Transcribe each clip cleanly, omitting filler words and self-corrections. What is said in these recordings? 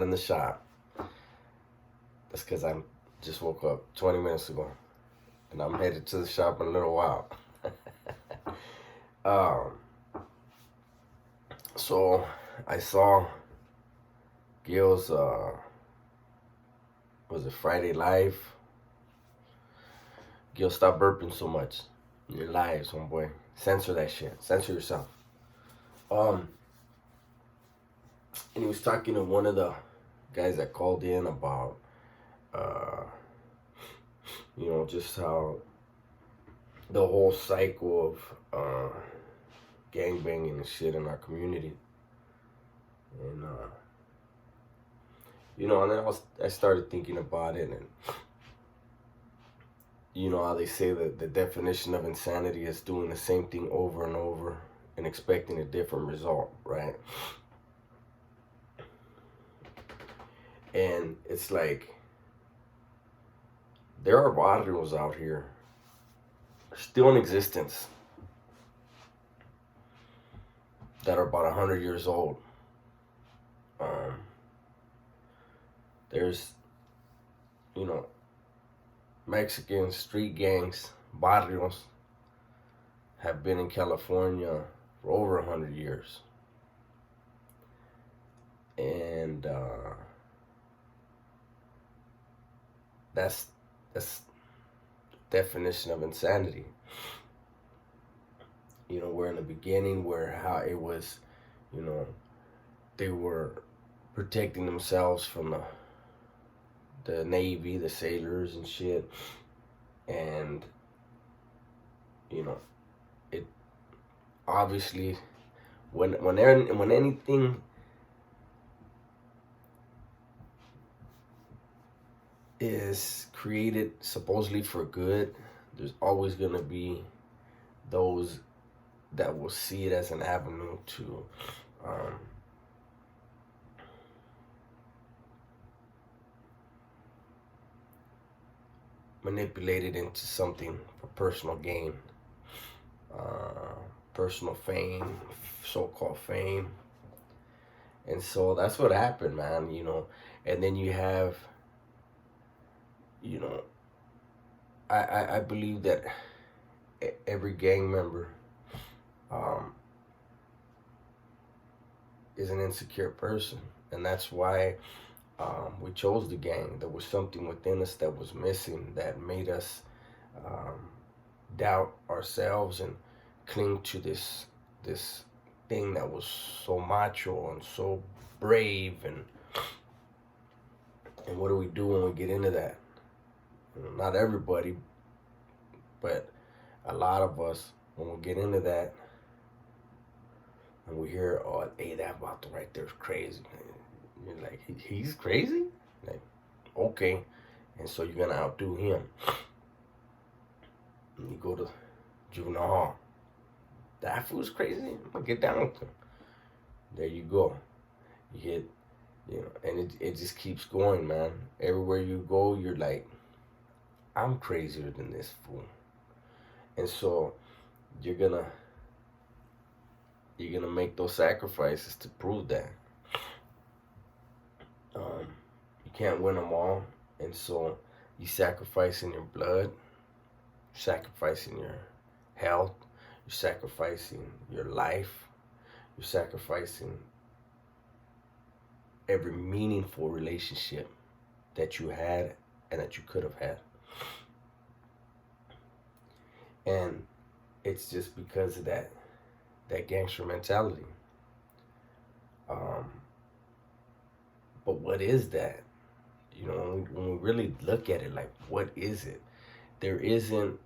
in the shop. That's because I just woke up 20 minutes ago, and I'm headed to the shop in a little while. um, so I saw Gil's was it Friday Live? Gil, stop burping so much in your lives, homeboy. Censor that shit. Censor yourself. Um, and he was talking to one of the guys that called in about, uh, just how the whole cycle of gangbanging and shit in our community. And, and then I started thinking about it, and, how they say that the definition of insanity is doing the same thing over and over and expecting a different result, right? And it's like, there are barrios out here still in existence that are about 100 years old. There's, Mexican street gangs, barrios, have been in California for over 100 years. And that's definition of insanity. Where in the beginning, where how it was, they were protecting themselves from the Navy, the sailors and shit. And, it obviously, when anything is created supposedly for good, there's always going to be those that will see it as an avenue to manipulate it into something for personal gain, personal fame, so-called fame. And so that's what happened, man, and then you have, I believe that every gang member is an insecure person, and that's why we chose the gang. There was something within us that was missing that made us doubt ourselves and cling to this thing that was so macho and so brave. And what do we do when we get into that? Not everybody, but a lot of us, when we get into that and we hear, oh, hey, that vato right there is crazy. You're like, he's crazy? Like, okay. And so you're going to outdo him. And you go to juvenile hall. That fool's crazy? I'm going to get down with him. There you go. You hit, and it just keeps going, man. Everywhere you go, you're like, I'm crazier than this fool. And so you're gonna make those sacrifices to prove that. You can't win them all, and so you sacrificing your blood, sacrificing your health, you're sacrificing your life, you're sacrificing every meaningful relationship that you had and that you could have had. And it's just because of that gangster mentality. But what is that? When we really look at it, like, what is it? There isn't,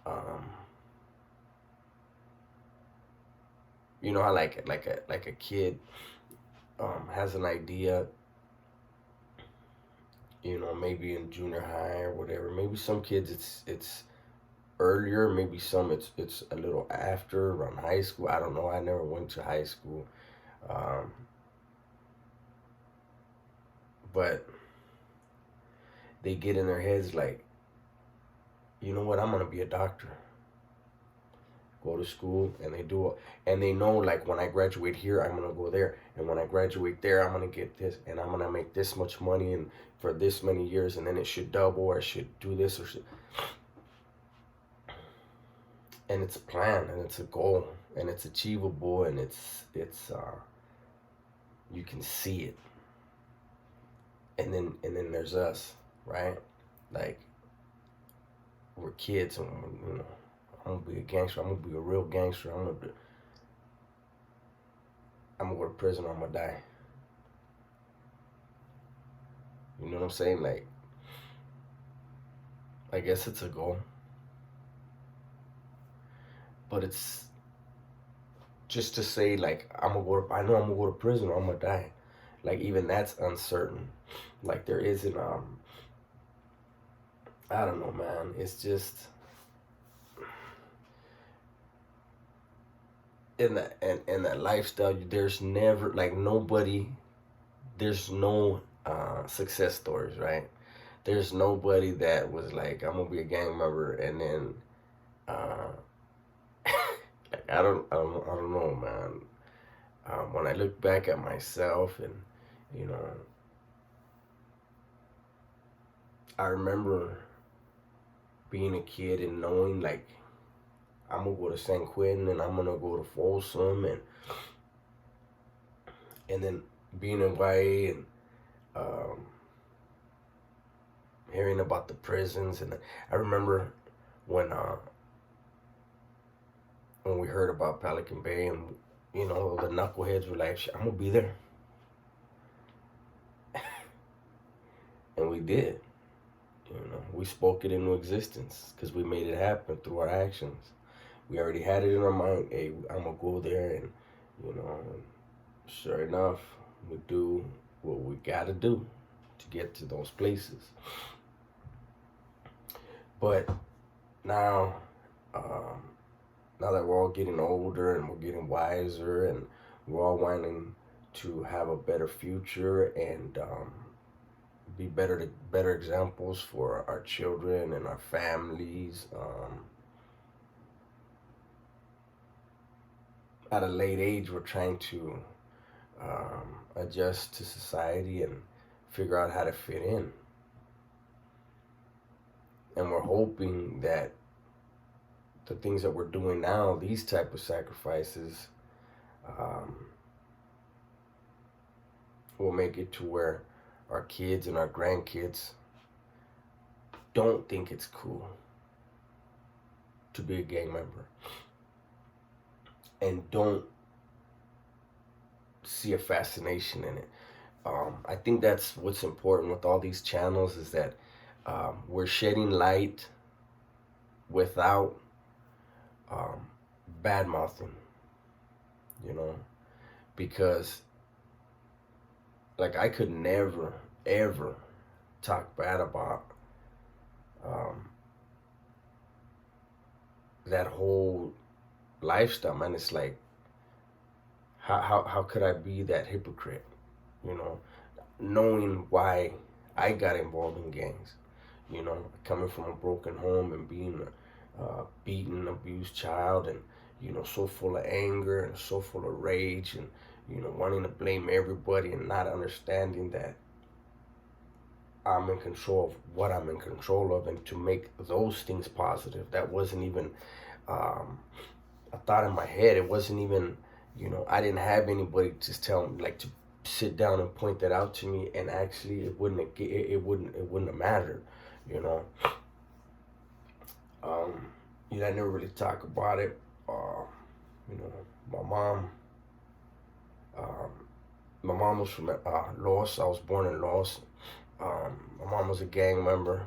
how like a kid has an idea, maybe in junior high or whatever. Maybe some kids it's earlier, maybe some it's a little after, around high school. I don't know. I never went to high school. But they get in their heads like, you know what, I'm gonna be a doctor. go to school, and they do, and they know like when I graduate here, I'm gonna go there, and when I graduate there, I'm gonna get this, and I'm gonna make this much money, and for this many years, and then it should double, or I should do this, or should, and it's a plan, and it's a goal, and it's achievable, and it's you can see it, and then there's us, right? Like we're kids, and I'm gonna be a gangster. I'm gonna be a real gangster. I'm gonna go to prison, or I'm gonna die. You know what I'm saying? Like, I guess it's a goal, but it's just to say like I'm gonna go to. I know I'm gonna go to prison, or I'm gonna die. Like even that's uncertain. Like there isn't. I don't know, man. It's just in that lifestyle. There's never like nobody. There's no success stories, right? There's nobody that was like, I'm gonna be a gang member, and then uh, like I don't know, man. When I look back at myself, and you know, I remember being a kid and knowing like I'm gonna go to San Quentin, and I'm gonna go to Folsom, and then being in YA, and um, hearing about the prisons, and I remember when when we heard about Pelican Bay, and the knuckleheads were like, I'm gonna be there, and we did. We spoke it into existence because we made it happen through our actions. We already had it in our mind. Hey, I'm gonna go there, and and sure enough, we do what we gotta do to get to those places. But now, um, now that we're all getting older and we're getting wiser, and we're all wanting to have a better future, and be better examples for our children and our families. At a late age, we're trying to adjust to society and figure out how to fit in, and we're hoping that the things that we're doing now, these type of sacrifices, um, will make it to where our kids and our grandkids don't think it's cool to be a gang member, and don't see a fascination in it. I think that's what's important with all these channels, is that we're shedding light without bad mouthing, because like I could never ever talk bad about um, that whole lifestyle, man. It's like how could I be that hypocrite, you know, knowing why I got involved in gangs, coming from a broken home, and being a beaten, abused child, and so full of anger, and so full of rage, and wanting to blame everybody, and not understanding that I'm in control of what I'm in control of, and to make those things positive. That wasn't even a thought in my head. It wasn't even, I didn't have anybody to tell me, like, to sit down and point that out to me, and actually it wouldn't have mattered, you know. I never really talk about it. My mom, um, my mom was from Los. I was born in Los. My mom was a gang member,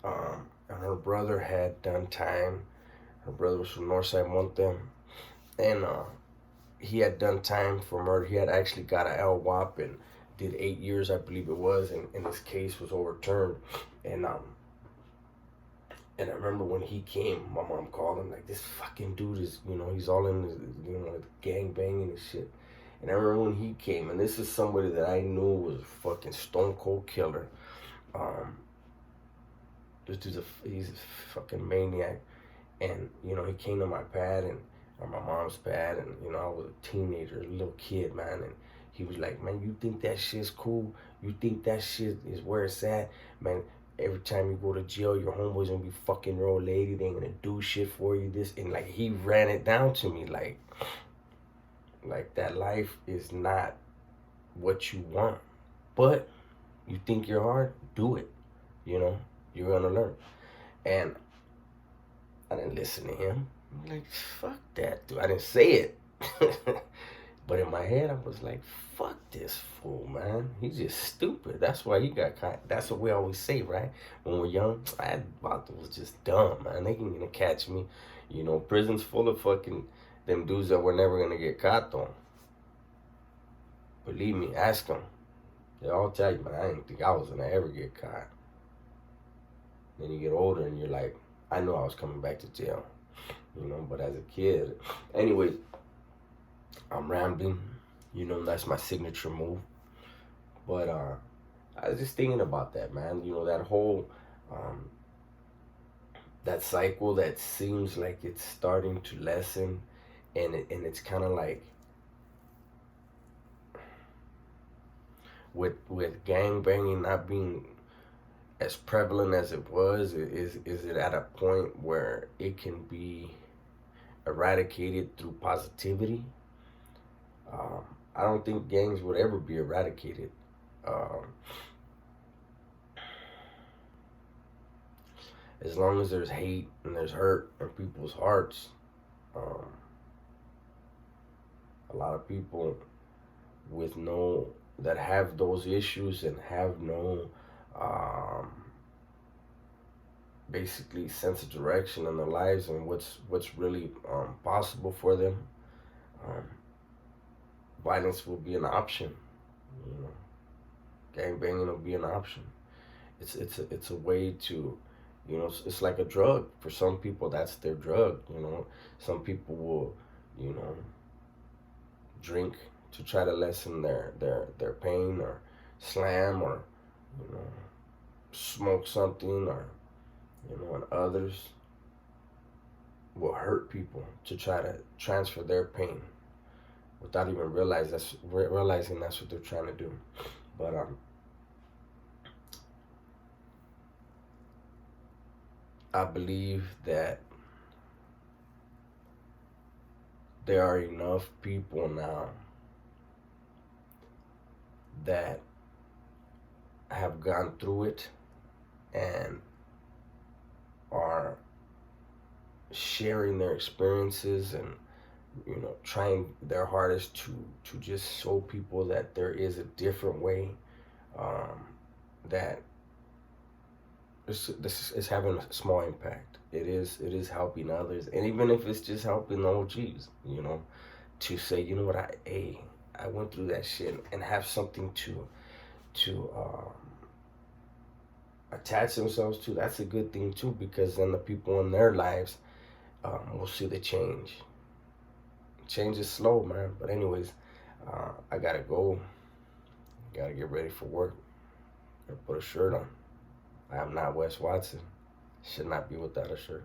and her brother had done time. Her brother was from Northside Monte, and he had done time for murder. He had actually got a LWOP and did 8 years, I believe it was, and his case was overturned. And I remember when he came, my mom called him like, this fucking dude is, he's all in the, gang banging and shit. And I remember when he came, and this is somebody that I knew was a fucking stone cold killer. This dude's he's a fucking maniac. And, you know, he came to my pad and or my mom's pad, and, you know, I was a teenager, a little kid, man, and he was like, man, you think that shit's cool? You think that shit is where it's at? Man, every time you go to jail, your homeboys gonna be fucking your old lady. They ain't gonna do shit for you. This and like he ran it down to me, like that life is not what you want, but you think you're hard, do it. You know, you're gonna learn. And I didn't listen to him. I'm like, fuck that, dude. I didn't say it. But in my head, I was like, fuck this fool, man. He's just stupid. That's why he got caught. That's what we always say, right? When we're young, I thought it was just dumb, man. They ain't gonna catch me. You know, prison's full of fucking them dudes that were never gonna get caught, though. Believe me, ask them. They all tell you, man, I didn't think I was gonna ever get caught. Then you get older and you're like, I knew I was coming back to jail. You know, but as a kid, anyways, I'm rambling. You know, that's my signature move. But I was just thinking about that, man. You know, that whole um, that cycle that seems like it's starting to lessen, and it's kind of like with gang banging not being as prevalent as it was. Is it at a point where it can be eradicated through positivity? Um, I don't think gangs would ever be eradicated. Um, as long as there's hate and there's hurt in people's hearts, um, a lot of people with no that have those issues and have no um, basically sense of direction in their lives and what's really possible for them. Um, Violence will be an option. You know, gang banging will be an option. It's a way to, you know, it's like a drug for some people. That's their drug. You know, some people will, you know, drink to try to lessen their pain, or slam, or you know, smoke something, or you know, and others will hurt people to try to transfer their pain without even realizing that's what they're trying to do. But I believe that there are enough people now that have gone through it and are sharing their experiences, and you know, trying their hardest to just show people that there is a different way, um, that this is having a small impact. It is helping others, and even if it's just helping the OGs, you know, to say, you know what, I went through that shit, and have something to attach themselves to. That's a good thing too, because then the people in their lives will see the change. Change is slow, man. But anyways, I gotta go. Gotta get ready for work. Gotta put a shirt on. I am not Wes Watson. Should not be without a shirt.